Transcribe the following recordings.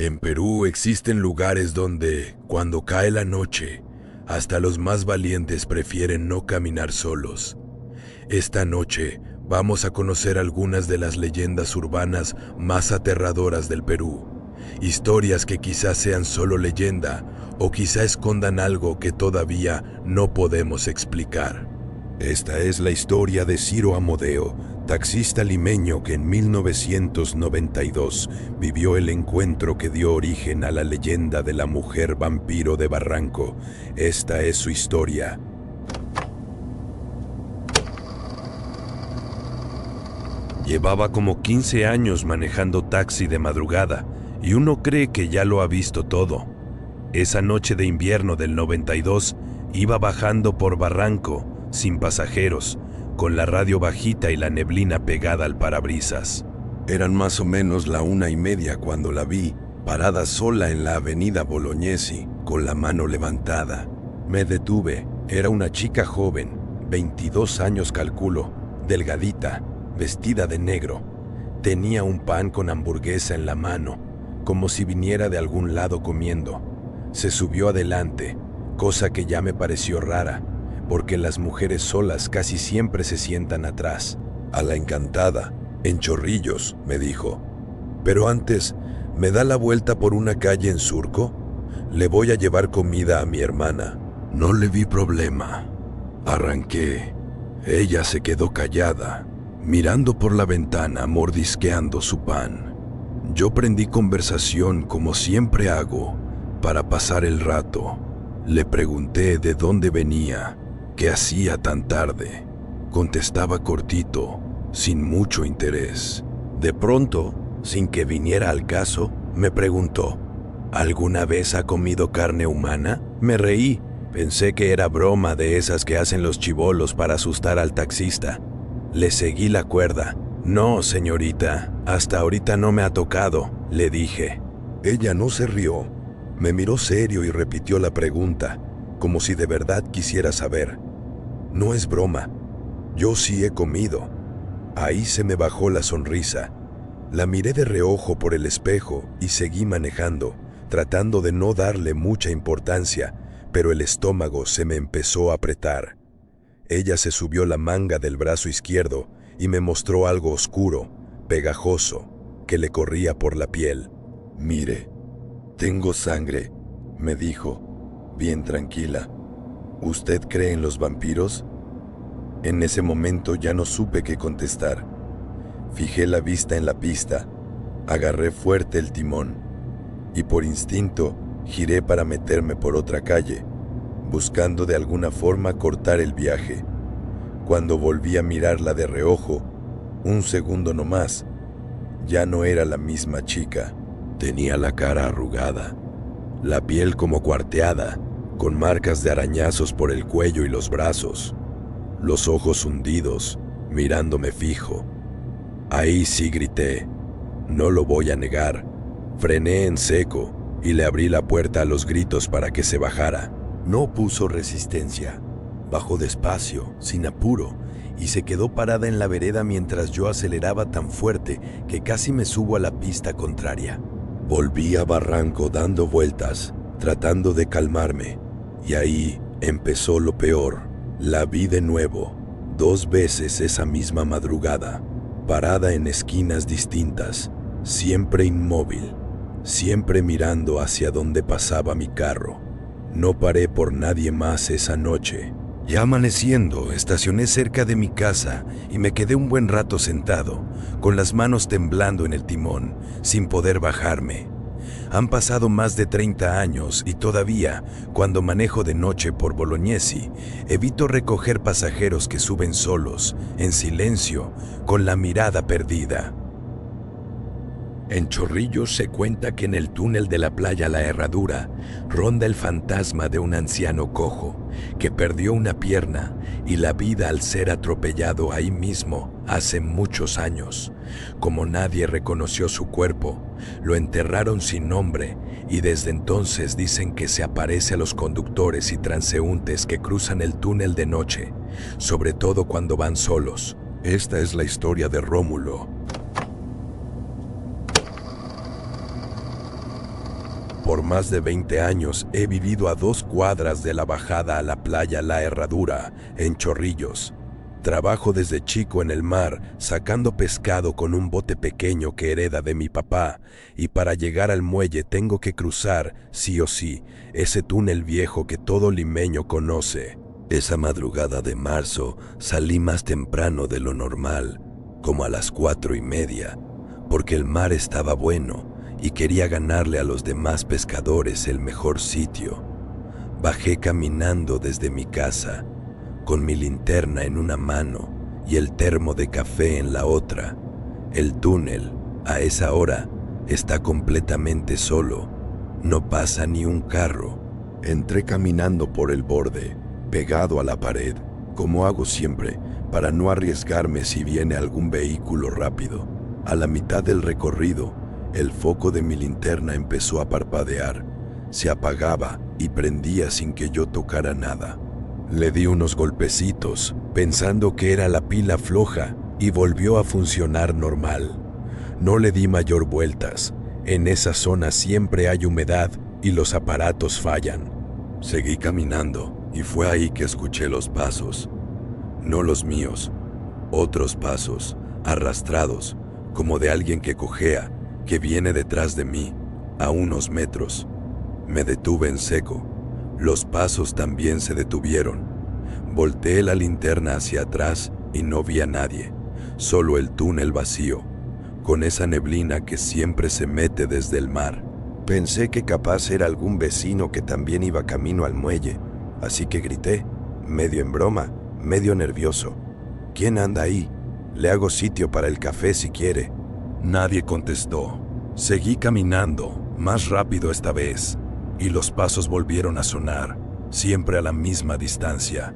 En Perú existen lugares donde, cuando cae la noche, hasta los más valientes prefieren no caminar solos. Esta noche vamos a conocer algunas de las leyendas urbanas más aterradoras del Perú. Historias que quizás sean solo leyenda o quizá escondan algo que todavía no podemos explicar. Esta es la historia de Ciro Amodeo, taxista limeño que en 1992 vivió el encuentro que dio origen a la leyenda de la mujer vampiro de Barranco. Esta es su historia. Llevaba como 15 años manejando taxi de madrugada y uno cree que ya lo ha visto todo. Esa noche de invierno del 92 iba bajando por Barranco sin pasajeros, con la radio bajita y la neblina pegada al parabrisas. Eran más o menos la 1:30 cuando la vi, parada sola en la avenida Bolognesi, con la mano levantada. Me detuve. Era una chica joven, 22 años calculo, delgadita, vestida de negro. Tenía un pan con hamburguesa en la mano, como si viniera de algún lado comiendo. Se subió adelante, cosa que ya me pareció rara, porque las mujeres solas casi siempre se sientan atrás. A la encantada, en Chorrillos, me dijo. Pero antes, ¿me da la vuelta por una calle en Surco? Le voy a llevar comida a mi hermana. No le vi problema. Arranqué. Ella se quedó callada, mirando por la ventana, mordisqueando su pan. Yo prendí conversación como siempre hago, para pasar el rato. Le pregunté de dónde venía, qué hacía tan tarde. Contestaba cortito, sin mucho interés. De pronto, sin que viniera al caso, me preguntó, ¿alguna vez ha comido carne humana? Me reí, pensé que era broma de esas que hacen los chibolos para asustar al taxista. Le seguí la cuerda. No, señorita, hasta ahorita no me ha tocado, le dije. Ella no se rió. Me miró serio y repitió la pregunta, como si de verdad quisiera saber. No es broma. Yo sí he comido. Ahí se me bajó la sonrisa. La miré de reojo por el espejo y seguí manejando, tratando de no darle mucha importancia, pero el estómago se me empezó a apretar. Ella se subió la manga del brazo izquierdo y me mostró algo oscuro, pegajoso, que le corría por la piel. Mire, tengo sangre, me dijo, bien tranquila. ¿Usted cree en los vampiros? En ese momento ya no supe qué contestar. Fijé la vista en la pista, agarré fuerte el timón y por instinto giré para meterme por otra calle, buscando de alguna forma cortar el viaje. Cuando volví a mirarla de reojo, un segundo nomás, ya no era la misma chica. Tenía la cara arrugada, la piel como cuarteada, con marcas de arañazos por el cuello y los brazos, los ojos hundidos, mirándome fijo. Ahí sí grité, no lo voy a negar. Frené en seco y le abrí la puerta a los gritos para que se bajara. No puso resistencia. Bajó despacio, sin apuro, y se quedó parada en la vereda mientras yo aceleraba tan fuerte que casi me subo a la pista contraria. Volví a Barranco dando vueltas, tratando de calmarme, y ahí empezó lo peor. La vi de nuevo, 2 veces esa misma madrugada, parada en esquinas distintas, siempre inmóvil, siempre mirando hacia donde pasaba mi carro. No paré por nadie más esa noche. Ya amaneciendo, estacioné cerca de mi casa y me quedé un buen rato sentado, con las manos temblando en el timón, sin poder bajarme. Han pasado más de 30 años y todavía, cuando manejo de noche por Bolognesi, evito recoger pasajeros que suben solos, en silencio, con la mirada perdida. En Chorrillos se cuenta que en el túnel de la playa La Herradura ronda el fantasma de un anciano cojo que perdió una pierna y la vida al ser atropellado ahí mismo hace muchos años. Como nadie reconoció su cuerpo, lo enterraron sin nombre y desde entonces dicen que se aparece a los conductores y transeúntes que cruzan el túnel de noche, sobre todo cuando van solos. Esta es la historia de Rómulo. Por más de 20 años he vivido a 2 cuadras de la bajada a la playa La Herradura, en Chorrillos. Trabajo desde chico en el mar, sacando pescado con un bote pequeño que hereda de mi papá, y para llegar al muelle tengo que cruzar, sí o sí, ese túnel viejo que todo limeño conoce. Esa madrugada de marzo salí más temprano de lo normal, como a las 4:30, porque el mar estaba bueno y quería ganarle a los demás pescadores el mejor sitio. Bajé caminando desde mi casa, con mi linterna en una mano y el termo de café en la otra. El túnel, a esa hora, está completamente solo. No pasa ni un carro. Entré caminando por el borde, pegado a la pared, como hago siempre, para no arriesgarme si viene algún vehículo rápido. A la mitad del recorrido, el foco de mi linterna empezó a parpadear. Se apagaba y prendía sin que yo tocara nada. Le di unos golpecitos, pensando que era la pila floja, y volvió a funcionar normal. No le di mayor vueltas. En esa zona siempre hay humedad y los aparatos fallan. Seguí caminando y fue ahí que escuché los pasos. No los míos, otros pasos, arrastrados, como de alguien que cojea, que viene detrás de mí, a unos metros. Me detuve en seco. Los pasos también se detuvieron. Volteé la linterna hacia atrás y no vi a nadie, solo el túnel vacío, con esa neblina que siempre se mete desde el mar. Pensé que capaz era algún vecino que también iba camino al muelle, así que grité, medio en broma, medio nervioso. ¿Quién anda ahí? Le hago sitio para el café si quiere. Nadie contestó. Seguí caminando, más rápido esta vez, y los pasos volvieron a sonar, siempre a la misma distancia,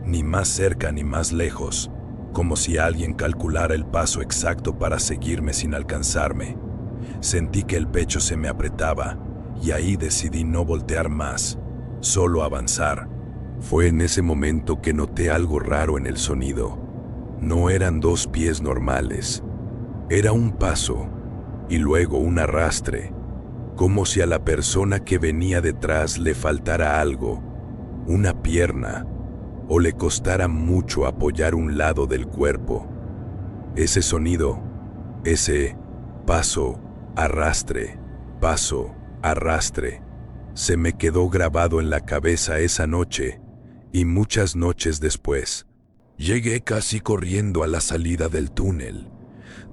ni más cerca ni más lejos, como si alguien calculara el paso exacto para seguirme sin alcanzarme. Sentí que el pecho se me apretaba, y ahí decidí no voltear más, solo avanzar. Fue en ese momento que noté algo raro en el sonido. No eran 2 pies normales. Era un paso, y luego un arrastre, como si a la persona que venía detrás le faltara algo, una pierna, o le costara mucho apoyar un lado del cuerpo. Ese sonido, ese paso, arrastre, se me quedó grabado en la cabeza esa noche y muchas noches después. Llegué casi corriendo a la salida del túnel,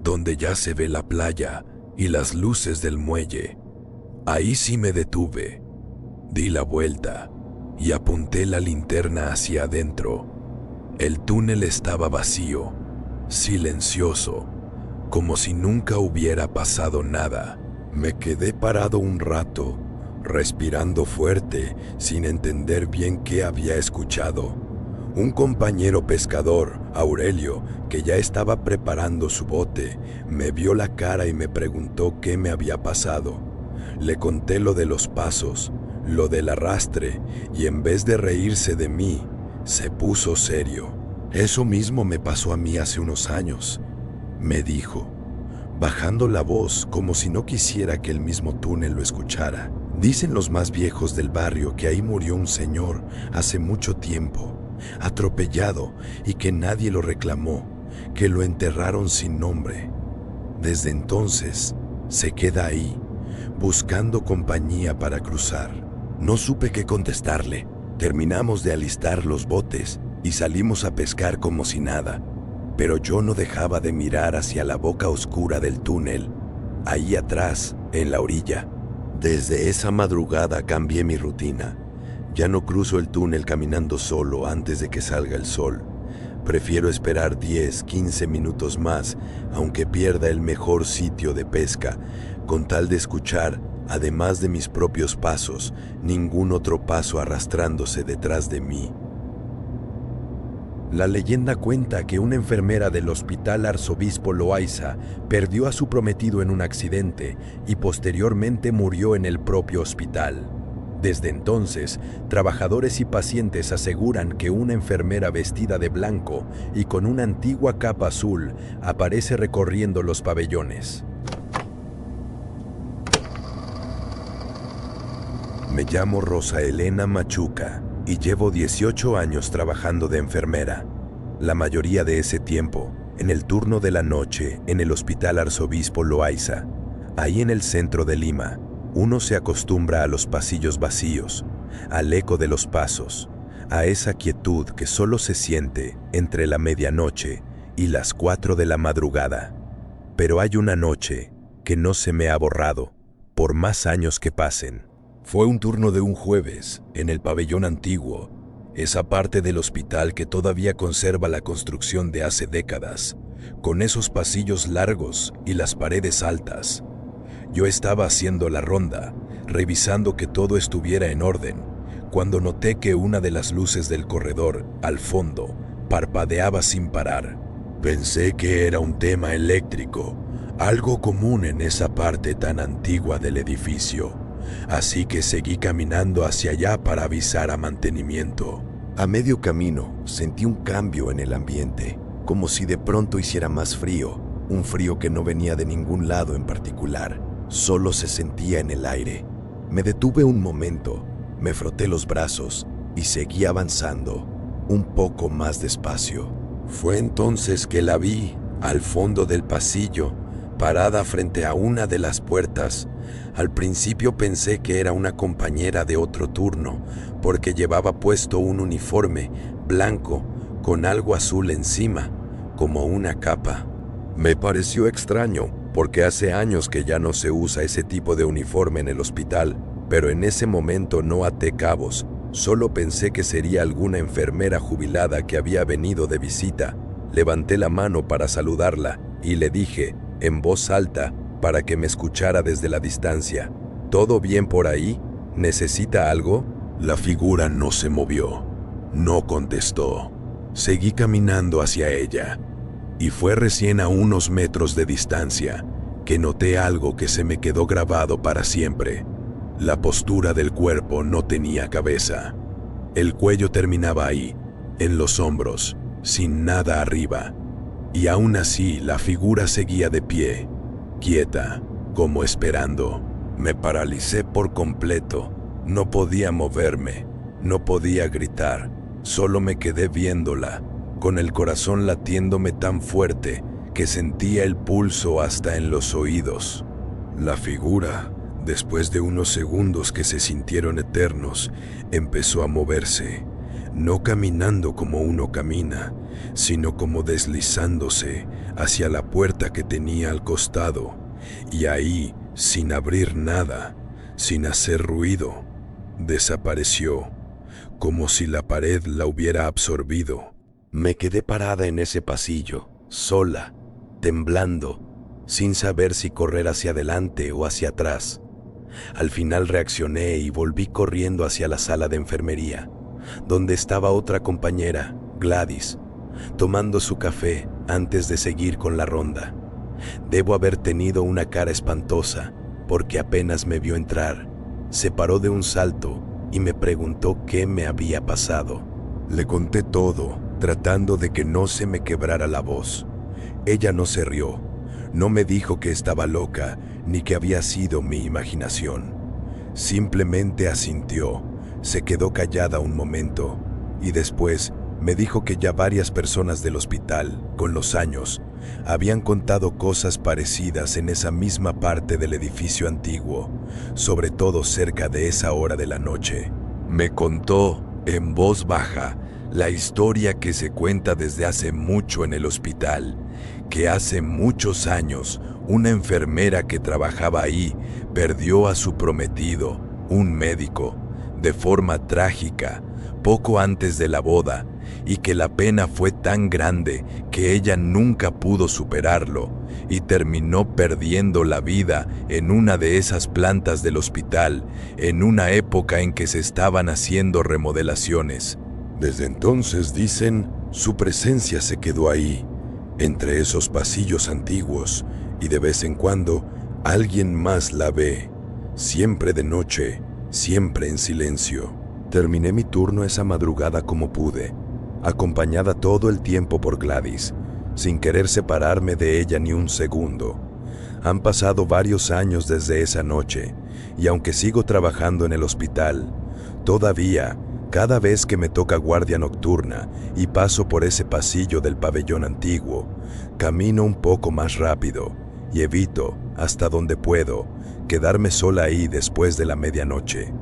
donde ya se ve la playa y las luces del muelle. Ahí sí me detuve, di la vuelta y apunté la linterna hacia adentro. El túnel estaba vacío, silencioso, como si nunca hubiera pasado nada. Me quedé parado un rato, respirando fuerte, sin entender bien qué había escuchado. Un compañero pescador, Aurelio, que ya estaba preparando su bote, me vio la cara y me preguntó qué me había pasado. Le conté lo de los pasos, lo del arrastre, y en vez de reírse de mí, se puso serio. Eso mismo me pasó a mí hace unos años, me dijo, bajando la voz como si no quisiera que el mismo túnel lo escuchara. Dicen los más viejos del barrio que ahí murió un señor hace mucho tiempo, atropellado, y que nadie lo reclamó, que lo enterraron sin nombre. Desde entonces se queda ahí, buscando compañía para cruzar. No supe qué contestarle. Terminamos de alistar los botes y salimos a pescar como si nada, pero yo no dejaba de mirar hacia la boca oscura del túnel, ahí atrás, en la orilla. Desde esa madrugada cambié mi rutina. Ya no cruzo el túnel caminando solo antes de que salga el sol. Prefiero esperar 10, 15 minutos más, aunque pierda el mejor sitio de pesca, con tal de escuchar, además de mis propios pasos, ningún otro paso arrastrándose detrás de mí. La leyenda cuenta que una enfermera del Hospital Arzobispo Loaiza perdió a su prometido en un accidente y posteriormente murió en el propio hospital. Desde entonces, trabajadores y pacientes aseguran que una enfermera vestida de blanco y con una antigua capa azul aparece recorriendo los pabellones. Me llamo Rosa Elena Machuca y llevo 18 años trabajando de enfermera. La mayoría de ese tiempo, en el turno de la noche en el Hospital Arzobispo Loaiza. Ahí en el centro de Lima, uno se acostumbra a los pasillos vacíos, al eco de los pasos, a esa quietud que solo se siente entre la medianoche y las 4 de la madrugada. Pero hay una noche que no se me ha borrado, por más años que pasen. Fue un turno de un jueves, en el pabellón antiguo, esa parte del hospital que todavía conserva la construcción de hace décadas, con esos pasillos largos y las paredes altas. Yo estaba haciendo la ronda, revisando que todo estuviera en orden, cuando noté que una de las luces del corredor, al fondo, parpadeaba sin parar. Pensé que era un tema eléctrico, algo común en esa parte tan antigua del edificio, así que seguí caminando hacia allá para avisar a mantenimiento. A medio camino sentí un cambio en el ambiente, como si de pronto hiciera más frío, un frío que no venía de ningún lado en particular, solo se sentía en el aire. Me detuve un momento, me froté los brazos y seguí avanzando, un poco más despacio. Fue entonces que la vi, al fondo del pasillo, parada frente a una de las puertas. Al principio pensé que era una compañera de otro turno, porque llevaba puesto un uniforme blanco con algo azul encima, como una capa. Me pareció extraño, porque hace años que ya no se usa ese tipo de uniforme en el hospital, pero en ese momento no até cabos, solo pensé que sería alguna enfermera jubilada que había venido de visita. Levanté la mano para saludarla y le dije, en voz alta, para que me escuchara desde la distancia: ¿todo bien por ahí? ¿Necesita algo? La figura no se movió, no contestó. Seguí caminando hacia ella, y fue recién a unos metros de distancia que noté algo que se me quedó grabado para siempre. La postura del cuerpo no tenía cabeza. El cuello terminaba ahí, en los hombros, sin nada arriba. Y aún así la figura seguía de pie, quieta, como esperando. Me paralicé por completo. No podía moverme, no podía gritar. Solo me quedé viéndola, con el corazón latiéndome tan fuerte que sentía el pulso hasta en los oídos. La figura, después de unos segundos que se sintieron eternos, empezó a moverse, no caminando como uno camina, sino como deslizándose hacia la puerta que tenía al costado, y ahí, sin abrir nada, sin hacer ruido, desapareció, como si la pared la hubiera absorbido. Me quedé parada en ese pasillo, sola, temblando, sin saber si correr hacia adelante o hacia atrás. Al final reaccioné y volví corriendo hacia la sala de enfermería, donde estaba otra compañera, Gladys, tomando su café antes de seguir con la ronda. Debo haber tenido una cara espantosa, porque apenas me vio entrar, se paró de un salto y me preguntó qué me había pasado. Le conté todo, tratando de que no se me quebrara la voz. Ella no se rió, no me dijo que estaba loca ni que había sido mi imaginación. Simplemente asintió, se quedó callada un momento y después me dijo que ya varias personas del hospital, con los años, habían contado cosas parecidas en esa misma parte del edificio antiguo, sobre todo cerca de esa hora de la noche. Me contó, en voz baja, la historia que se cuenta desde hace mucho en el hospital, que hace muchos años una enfermera que trabajaba ahí perdió a su prometido, un médico, de forma trágica, poco antes de la boda, y que la pena fue tan grande que ella nunca pudo superarlo y terminó perdiendo la vida en una de esas plantas del hospital en una época en que se estaban haciendo remodelaciones. Desde entonces, dicen, su presencia se quedó ahí, entre esos pasillos antiguos, y de vez en cuando alguien más la ve, siempre de noche, siempre en silencio. Terminé mi turno esa madrugada como pude, acompañada todo el tiempo por Gladys, sin querer separarme de ella ni un segundo. Han pasado varios años desde esa noche, y aunque sigo trabajando en el hospital, todavía, cada vez que me toca guardia nocturna y paso por ese pasillo del pabellón antiguo, camino un poco más rápido y evito, hasta donde puedo, quedarme sola ahí después de la medianoche.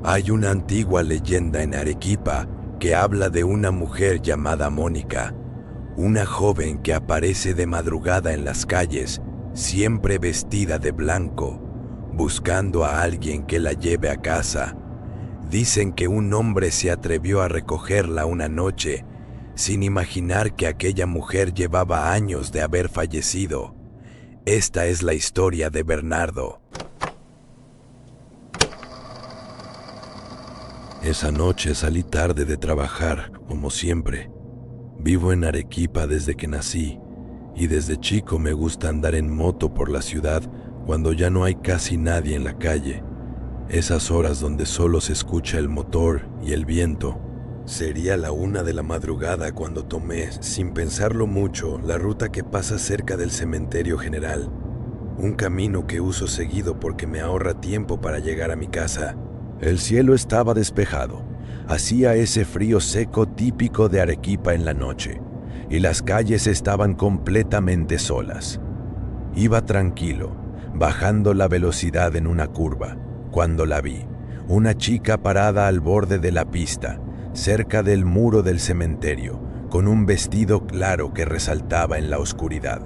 Hay una antigua leyenda en Arequipa que habla de una mujer llamada Mónica, una joven que aparece de madrugada en las calles, siempre vestida de blanco, buscando a alguien que la lleve a casa. Dicen que un hombre se atrevió a recogerla una noche, sin imaginar que aquella mujer llevaba años de haber fallecido. Esta es la historia de Bernardo. Esa noche salí tarde de trabajar, como siempre. Vivo en Arequipa desde que nací, y desde chico me gusta andar en moto por la ciudad cuando ya no hay casi nadie en la calle. Esas horas donde solo se escucha el motor y el viento. Sería la 1 de la madrugada cuando tomé, sin pensarlo mucho, la ruta que pasa cerca del cementerio general. Un camino que uso seguido porque me ahorra tiempo para llegar a mi casa. El cielo estaba despejado. Hacía ese frío seco típico de Arequipa en la noche, y las calles estaban completamente solas. Iba tranquilo, bajando la velocidad en una curva, cuando la vi, una chica parada al borde de la pista, cerca del muro del cementerio, con un vestido claro que resaltaba en la oscuridad.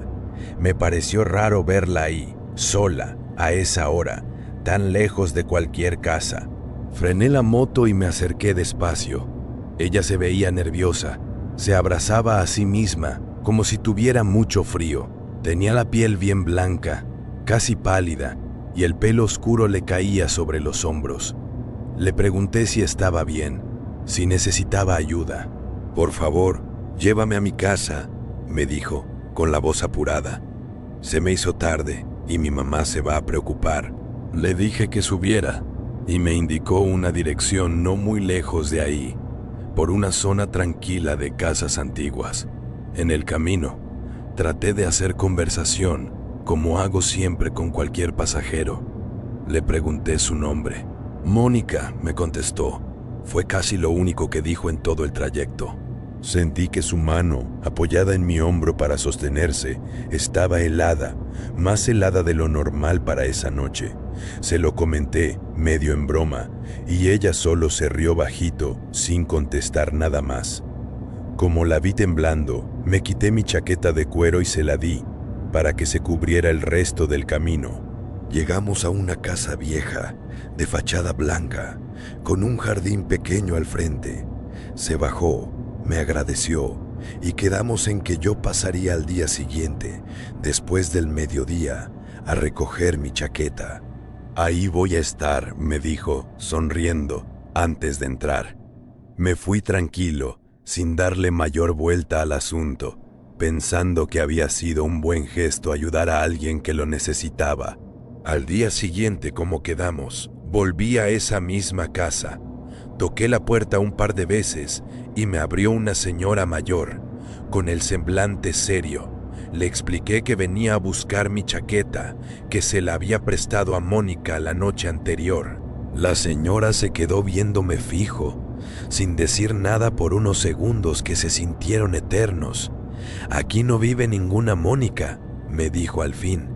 Me pareció raro verla ahí, sola, a esa hora, tan lejos de cualquier casa. Frené la moto y me acerqué despacio. Ella se veía nerviosa, se abrazaba a sí misma, como si tuviera mucho frío. Tenía la piel bien blanca, casi pálida, y el pelo oscuro le caía sobre los hombros. Le pregunté si estaba bien, si necesitaba ayuda. «Por favor, llévame a mi casa», me dijo, con la voz apurada. «Se me hizo tarde y mi mamá se va a preocupar». Le dije que subiera, y me indicó una dirección no muy lejos de ahí, por una zona tranquila de casas antiguas. En el camino, traté de hacer conversación, como hago siempre con cualquier pasajero. Le pregunté su nombre. «Mónica», me contestó. Fue casi lo único que dijo en todo el trayecto. Sentí que su mano, apoyada en mi hombro para sostenerse, estaba helada, más helada de lo normal para esa noche. Se lo comenté, medio en broma, y ella solo se rió bajito, sin contestar nada más. Como la vi temblando, me quité mi chaqueta de cuero y se la di, para que se cubriera el resto del camino. Llegamos a una casa vieja, de fachada blanca, con un jardín pequeño al frente. Se bajó, me agradeció, y quedamos en que yo pasaría al día siguiente, después del mediodía, a recoger mi chaqueta. «Ahí voy a estar», me dijo, sonriendo, antes de entrar. Me fui tranquilo, sin darle mayor vuelta al asunto, pensando que había sido un buen gesto ayudar a alguien que lo necesitaba. Al día siguiente, como quedamos, volví a esa misma casa. Toqué la puerta un par de veces y me abrió una señora mayor, con el semblante serio. Le expliqué que venía a buscar mi chaqueta, que se la había prestado a Mónica la noche anterior. La señora se quedó viéndome fijo, sin decir nada por unos segundos que se sintieron eternos. «Aquí no vive ninguna Mónica», me dijo al fin.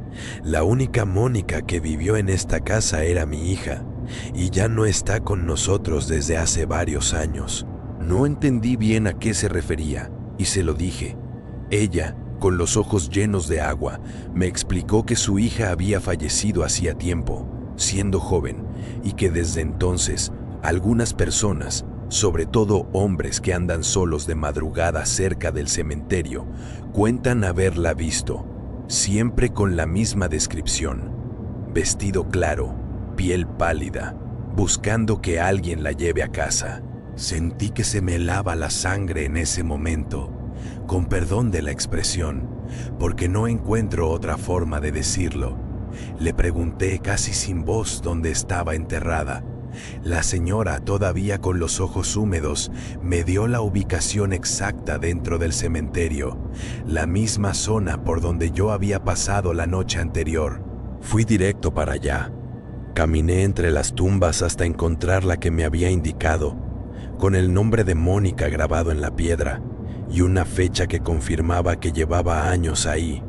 «La única Mónica que vivió en esta casa era mi hija, y ya no está con nosotros desde hace varios años». No entendí bien a qué se refería, y se lo dije. Ella, con los ojos llenos de agua, me explicó que su hija había fallecido hacía tiempo, siendo joven, y que desde entonces algunas personas, sobre todo hombres que andan solos de madrugada cerca del cementerio, cuentan haberla visto, siempre con la misma descripción: vestido claro, piel pálida, buscando que alguien la lleve a casa. Sentí que se me helaba la sangre en ese momento, con perdón de la expresión, porque no encuentro otra forma de decirlo. Le pregunté casi sin voz dónde estaba enterrada, La señora, todavía con los ojos húmedos, me dio la ubicación exacta dentro del cementerio, la misma zona por donde yo había pasado la noche anterior. Fui directo para allá. Caminé entre las tumbas hasta encontrar la que me había indicado, con el nombre de Mónica grabado en la piedra y una fecha que confirmaba que llevaba años ahí.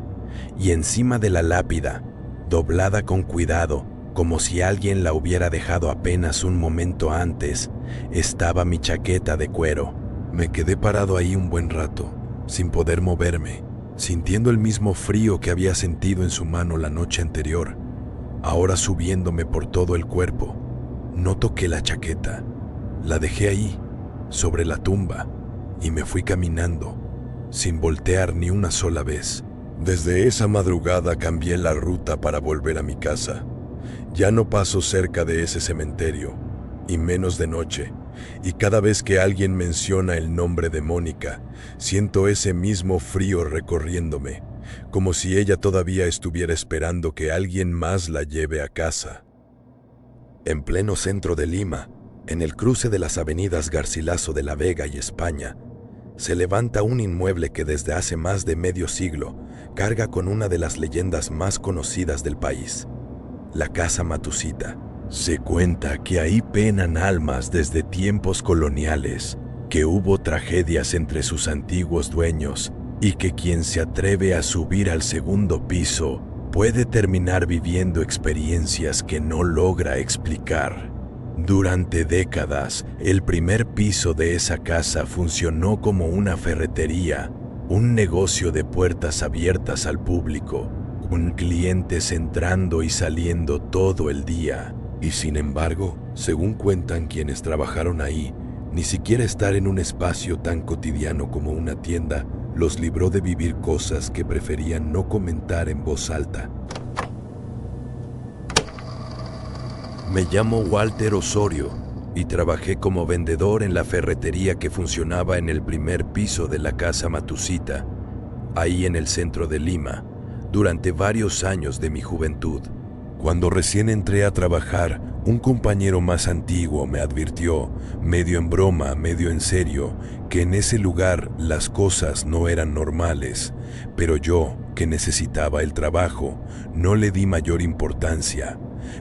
Y encima de la lápida, doblada con cuidado, como si alguien la hubiera dejado apenas un momento antes, estaba mi chaqueta de cuero. Me quedé parado ahí un buen rato, sin poder moverme, sintiendo el mismo frío que había sentido en su mano la noche anterior, ahora subiéndome por todo el cuerpo. No toqué la chaqueta, la dejé ahí, sobre la tumba, y me fui caminando, sin voltear ni una sola vez. Desde esa madrugada cambié la ruta para volver a mi casa. Ya no paso cerca de ese cementerio, y menos de noche, y cada vez que alguien menciona el nombre de Mónica, siento ese mismo frío recorriéndome, como si ella todavía estuviera esperando que alguien más la lleve a casa. En pleno centro de Lima, en el cruce de las avenidas Garcilaso de la Vega y España, se levanta un inmueble que desde hace más de medio siglo carga con una de las leyendas más conocidas del país, la Casa Matusita. Se cuenta que ahí penan almas desde tiempos coloniales, que hubo tragedias entre sus antiguos dueños y que quien se atreve a subir al segundo piso puede terminar viviendo experiencias que no logra explicar. Durante décadas, el primer piso de esa casa funcionó como una ferretería, un negocio de puertas abiertas al público, con clientes entrando y saliendo todo el día. Y sin embargo, según cuentan quienes trabajaron ahí, ni siquiera estar en un espacio tan cotidiano como una tienda los libró de vivir cosas que preferían no comentar en voz alta. Me llamo Walter Osorio y trabajé como vendedor en la ferretería que funcionaba en el primer piso de la Casa Matusita, ahí en el centro de Lima, durante varios años de mi juventud. Cuando recién entré a trabajar, un compañero más antiguo me advirtió, medio en broma, medio en serio, que en ese lugar las cosas no eran normales, pero yo, que necesitaba el trabajo, no le di mayor importancia.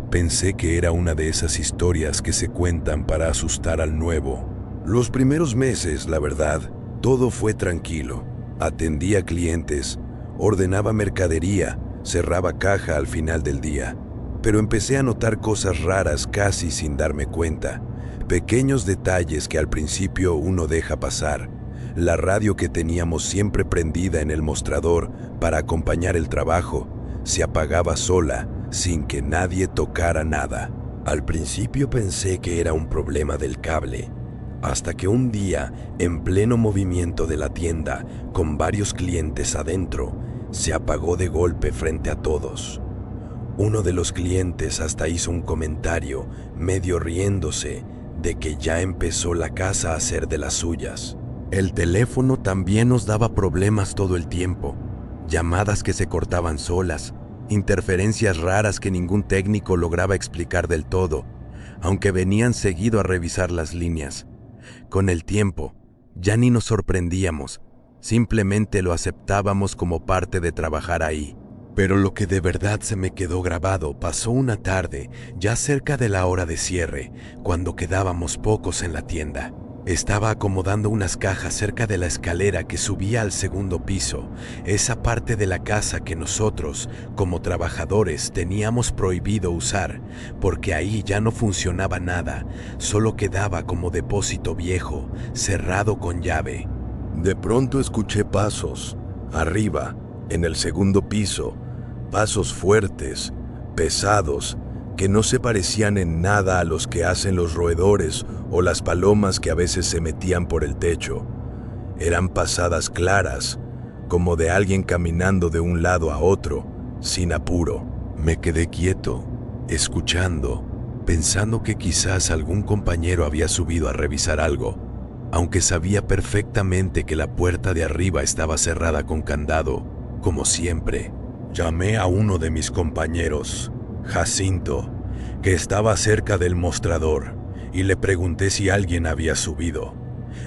Pensé que era una de esas historias que se cuentan para asustar al nuevo. Los primeros meses, la verdad, todo fue tranquilo. Atendía clientes, ordenaba mercadería, cerraba caja al final del día. Pero empecé a notar cosas raras casi sin darme cuenta. Pequeños detalles que al principio uno deja pasar. La radio que teníamos siempre prendida en el mostrador para acompañar el trabajo se apagaba sola, sin que nadie tocara nada. Al principio pensé que era un problema del cable, hasta que un día, en pleno movimiento de la tienda, con varios clientes adentro, se apagó de golpe frente a todos. Uno de los clientes hasta hizo un comentario, medio riéndose, de que ya empezó la casa a hacer de las suyas. El teléfono también nos daba problemas todo el tiempo, llamadas que se cortaban solas, interferencias raras que ningún técnico lograba explicar del todo, aunque venían seguido a revisar las líneas. Con el tiempo, ya ni nos sorprendíamos, simplemente lo aceptábamos como parte de trabajar ahí. Pero lo que de verdad se me quedó grabado pasó una tarde, ya cerca de la hora de cierre, cuando quedábamos pocos en la tienda. Estaba acomodando unas cajas cerca de la escalera que subía al segundo piso, esa parte de la casa que nosotros, como trabajadores, teníamos prohibido usar, porque ahí ya no funcionaba nada, solo quedaba como depósito viejo, cerrado con llave. De pronto escuché pasos, arriba, en el segundo piso, pasos fuertes, pesados, que no se parecían en nada a los que hacen los roedores o las palomas que a veces se metían por el techo. Eran pasadas claras, como de alguien caminando de un lado a otro, sin apuro. Me quedé quieto, escuchando, pensando que quizás algún compañero había subido a revisar algo, aunque sabía perfectamente que la puerta de arriba estaba cerrada con candado, como siempre. Llamé a uno de mis compañeros, Jacinto, que estaba cerca del mostrador, y le pregunté si alguien había subido.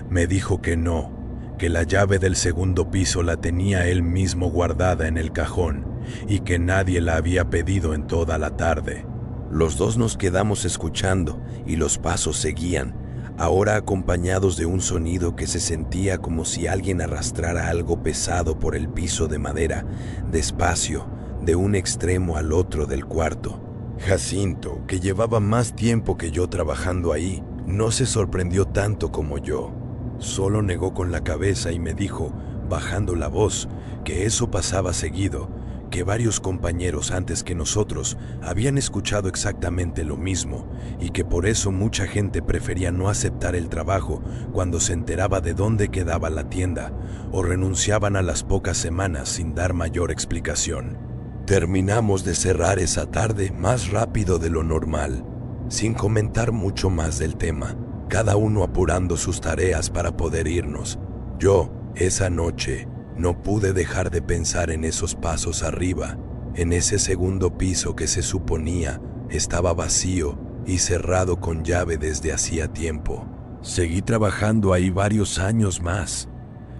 Me dijo que no, que la llave del segundo piso la tenía él mismo guardada en el cajón y que nadie la había pedido en toda la tarde. Los dos nos quedamos escuchando y los pasos seguían, ahora acompañados de un sonido que se sentía como si alguien arrastrara algo pesado por el piso de madera, despacio, de un extremo al otro del cuarto. Jacinto, que llevaba más tiempo que yo trabajando ahí, no se sorprendió tanto como yo. Solo negó con la cabeza y me dijo, bajando la voz, que eso pasaba seguido, que varios compañeros antes que nosotros habían escuchado exactamente lo mismo y que por eso mucha gente prefería no aceptar el trabajo cuando se enteraba de dónde quedaba la tienda o renunciaban a las pocas semanas sin dar mayor explicación. Terminamos de cerrar esa tarde más rápido de lo normal, sin comentar mucho más del tema, cada uno apurando sus tareas para poder irnos. Yo, esa noche, no pude dejar de pensar en esos pasos arriba, en ese segundo piso que se suponía estaba vacío y cerrado con llave desde hacía tiempo. Seguí trabajando ahí varios años más,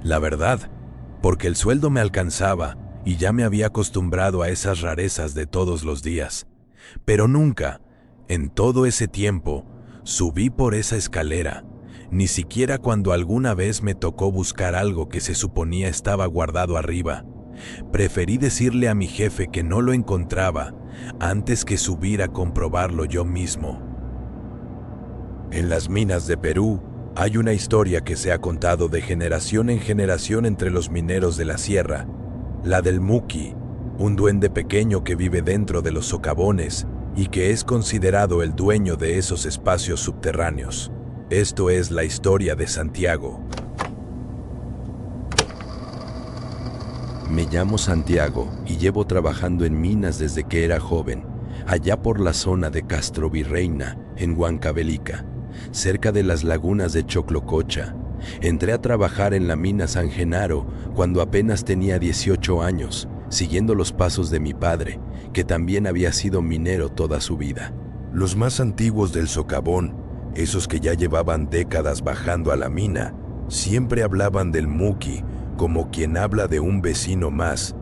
la verdad, porque el sueldo me alcanzaba y ya me había acostumbrado a esas rarezas de todos los días. Pero nunca, en todo ese tiempo, subí por esa escalera, ni siquiera cuando alguna vez me tocó buscar algo que se suponía estaba guardado arriba. Preferí decirle a mi jefe que no lo encontraba antes que subir a comprobarlo yo mismo. En las minas de Perú hay una historia que se ha contado de generación en generación entre los mineros de la sierra, la del Muki, un duende pequeño que vive dentro de los socavones y que es considerado el dueño de esos espacios subterráneos. Esto es la historia de Santiago. Me llamo Santiago y llevo trabajando en minas desde que era joven, allá por la zona de Castro Virreina, en Huancavelica, cerca de las lagunas de Choclococha. Entré a trabajar en la mina San Genaro cuando apenas tenía 18 años, siguiendo los pasos de mi padre, que también había sido minero toda su vida. Los más antiguos del socavón, esos que ya llevaban décadas bajando a la mina, siempre hablaban del Muki como quien habla de un vecino más,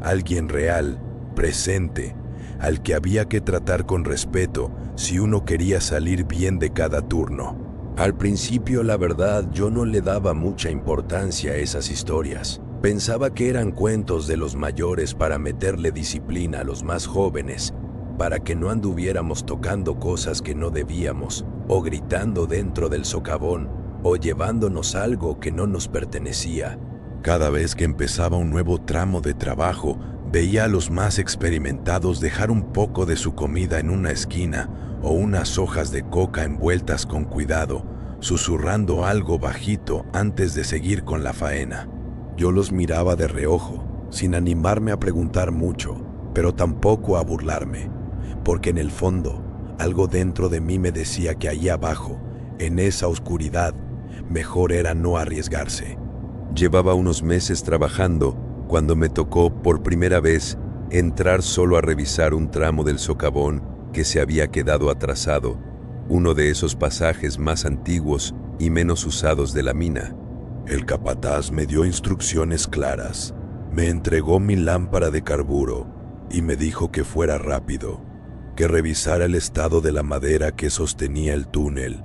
alguien real, presente, al que había que tratar con respeto si uno quería salir bien de cada turno. Al principio, la verdad, yo no le daba mucha importancia a esas historias. Pensaba que eran cuentos de los mayores para meterle disciplina a los más jóvenes, para que no anduviéramos tocando cosas que no debíamos, o gritando dentro del socavón, o llevándonos algo que no nos pertenecía. Cada vez que empezaba un nuevo tramo de trabajo, veía a los más experimentados dejar un poco de su comida en una esquina o unas hojas de coca envueltas con cuidado, susurrando algo bajito antes de seguir con la faena. Yo los miraba de reojo, sin animarme a preguntar mucho, pero tampoco a burlarme, porque en el fondo, algo dentro de mí me decía que ahí abajo, en esa oscuridad, mejor era no arriesgarse. Llevaba unos meses trabajando cuando me tocó por primera vez entrar solo a revisar un tramo del socavón que se había quedado atrasado, uno de esos pasajes más antiguos y menos usados de la mina. El capataz me dio instrucciones claras, me entregó mi lámpara de carburo y me dijo que fuera rápido, que revisara el estado de la madera que sostenía el túnel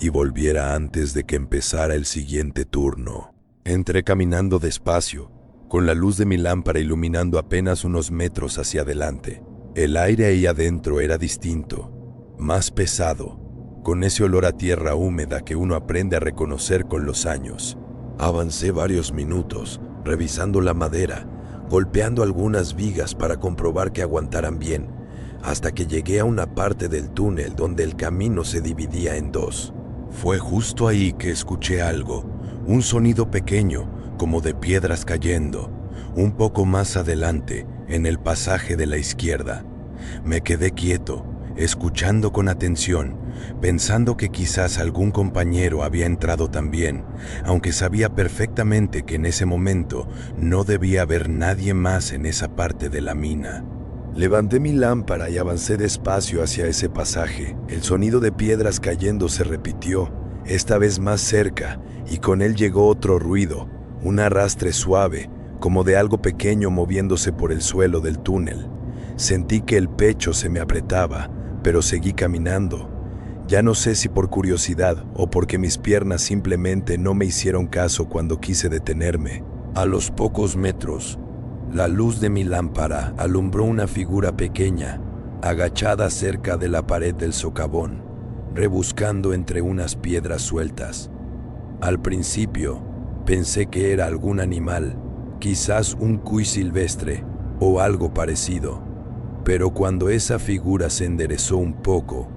y volviera antes de que empezara el siguiente turno. Entré caminando despacio, con la luz de mi lámpara iluminando apenas unos metros hacia adelante. El aire ahí adentro era distinto, más pesado, con ese olor a tierra húmeda que uno aprende a reconocer con los años. Avancé varios minutos, revisando la madera, golpeando algunas vigas para comprobar que aguantaran bien, hasta que llegué a una parte del túnel donde el camino se dividía en dos. Fue justo ahí que escuché algo, un sonido pequeño, como de piedras cayendo, un poco más adelante, en el pasaje de la izquierda. Me quedé quieto, escuchando con atención, pensando que quizás algún compañero había entrado también, aunque sabía perfectamente que en ese momento no debía haber nadie más en esa parte de la mina. Levanté mi lámpara y avancé despacio hacia ese pasaje. El sonido de piedras cayendo se repitió, esta vez más cerca, y con él llegó otro ruido, un arrastre suave, como de algo pequeño moviéndose por el suelo del túnel. Sentí que el pecho se me apretaba, pero seguí caminando. Ya no sé si por curiosidad o porque mis piernas simplemente no me hicieron caso cuando quise detenerme. A los pocos metros, la luz de mi lámpara alumbró una figura pequeña, agachada cerca de la pared del socavón, rebuscando entre unas piedras sueltas. Al principio, pensé que era algún animal, quizás un cuy silvestre o algo parecido, pero cuando esa figura se enderezó un poco,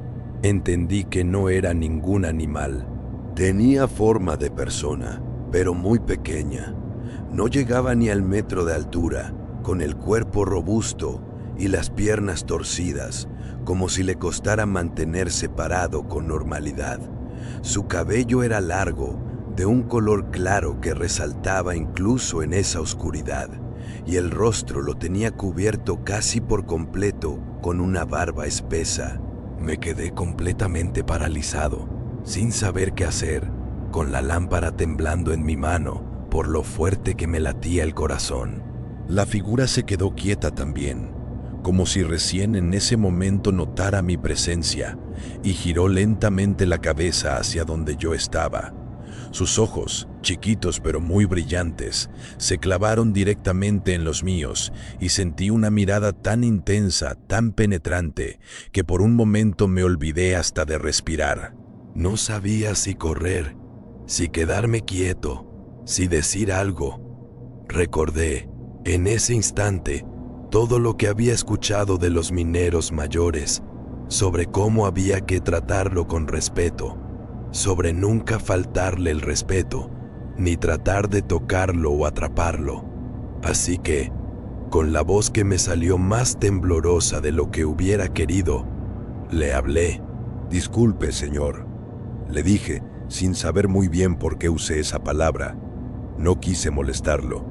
entendí que no era ningún animal. Tenía forma de persona, pero muy pequeña. No llegaba ni al metro de altura, con el cuerpo robusto y las piernas torcidas, como si le costara mantenerse parado con normalidad. Su cabello era largo, de un color claro que resaltaba incluso en esa oscuridad, y el rostro lo tenía cubierto casi por completo con una barba espesa. Me quedé completamente paralizado, sin saber qué hacer, con la lámpara temblando en mi mano por lo fuerte que me latía el corazón. La figura se quedó quieta también, como si recién en ese momento notara mi presencia, y giró lentamente la cabeza hacia donde yo estaba. Sus ojos, chiquitos pero muy brillantes, se clavaron directamente en los míos y sentí una mirada tan intensa, tan penetrante, que por un momento me olvidé hasta de respirar. No sabía si correr, si quedarme quieto, si decir algo. Recordé, en ese instante, todo lo que había escuchado de los mineros mayores, sobre cómo había que tratarlo con respeto, sobre nunca faltarle el respeto, ni tratar de tocarlo o atraparlo. Así que, con la voz que me salió más temblorosa de lo que hubiera querido, le hablé. «Disculpe, señor», le dije, sin saber muy bien por qué usé esa palabra. No quise molestarlo.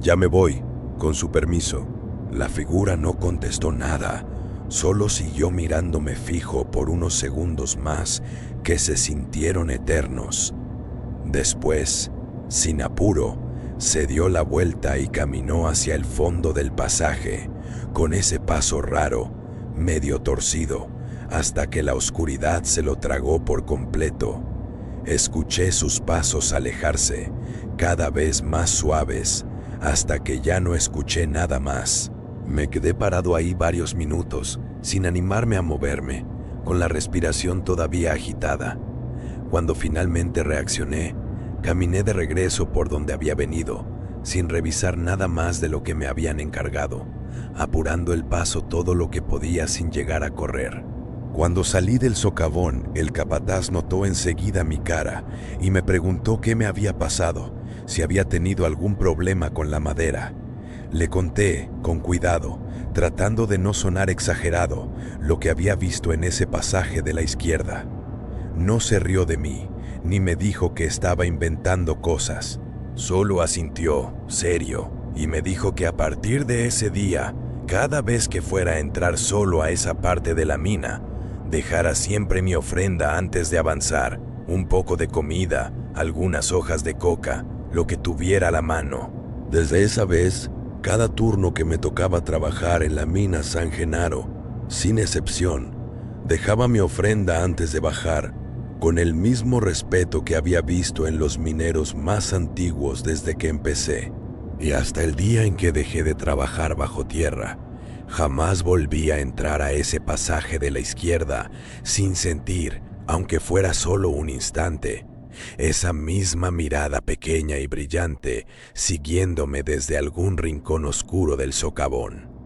«Ya me voy, con su permiso». La figura no contestó nada, solo siguió mirándome fijo por unos segundos más que se sintieron eternos. Después, sin apuro, se dio la vuelta y caminó hacia el fondo del pasaje, con ese paso raro, medio torcido, hasta que la oscuridad se lo tragó por completo. Escuché sus pasos alejarse, cada vez más suaves, hasta que ya no escuché nada más. Me quedé parado ahí varios minutos, sin animarme a moverme, con la respiración todavía agitada. Cuando finalmente reaccioné, caminé de regreso por donde había venido, sin revisar nada más de lo que me habían encargado, apurando el paso todo lo que podía sin llegar a correr. Cuando salí del socavón, el capataz notó enseguida mi cara y me preguntó qué me había pasado, si había tenido algún problema con la madera. Le conté, con cuidado, tratando de no sonar exagerado, lo que había visto en ese pasaje de la izquierda. No se rió de mí, ni me dijo que estaba inventando cosas. Solo asintió, serio, y me dijo que a partir de ese día, cada vez que fuera a entrar solo a esa parte de la mina, dejara siempre mi ofrenda antes de avanzar, un poco de comida, algunas hojas de coca, lo que tuviera a la mano. Desde esa vez, cada turno que me tocaba trabajar en la mina San Genaro, sin excepción, dejaba mi ofrenda antes de bajar, con el mismo respeto que había visto en los mineros más antiguos desde que empecé. Y hasta el día en que dejé de trabajar bajo tierra, jamás volví a entrar a ese pasaje de la izquierda sin sentir, aunque fuera solo un instante, esa misma mirada pequeña y brillante siguiéndome desde algún rincón oscuro del socavón.